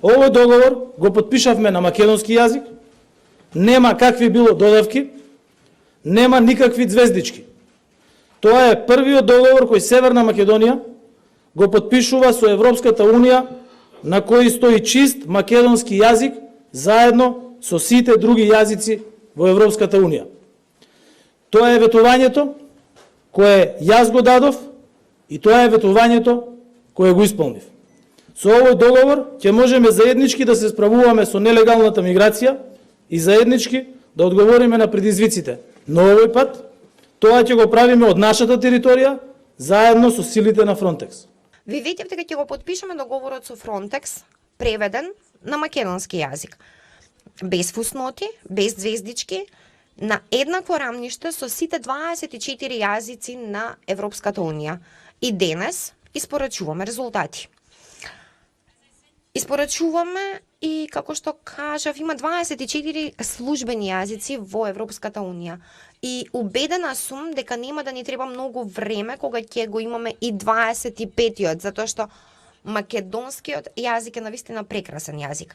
Овој договор го подпишавме на македонски јазик, нема какви било додавки, нема никакви звездички. Тоа е првиот договор кој Северна Македонија го подпишува со Европската Унија, на кој стои чист македонски јазик заедно со сите други јазици во Европската Унија. Тоа е ветувањето кое јас го дадов и тоа е ветувањето кое го исполнив. Со овој договор ќе можеме заеднички да се справуваме со нелегалната миграција и заеднички да одговориме на предизвиците. Но овој пат тоа ќе го правиме од нашата територија заедно со силите на Фронтекс. Ви ветивте дека ќе го подпишеме договорот со Фронтекс, преведен на македонски јазик. Без фусноти, без звездички, на еднакво рамниште со сите 24 јазици на Европската Унија. И денес испорачуваме резултати. Испорачуваме и, како што кажав, има 24 службени јазици во Европската Унија. И убедена сум дека нема да ни треба многу време кога ќе го имаме и 25-тиот, затоа што македонскиот јазик е навистина прекрасен јазик.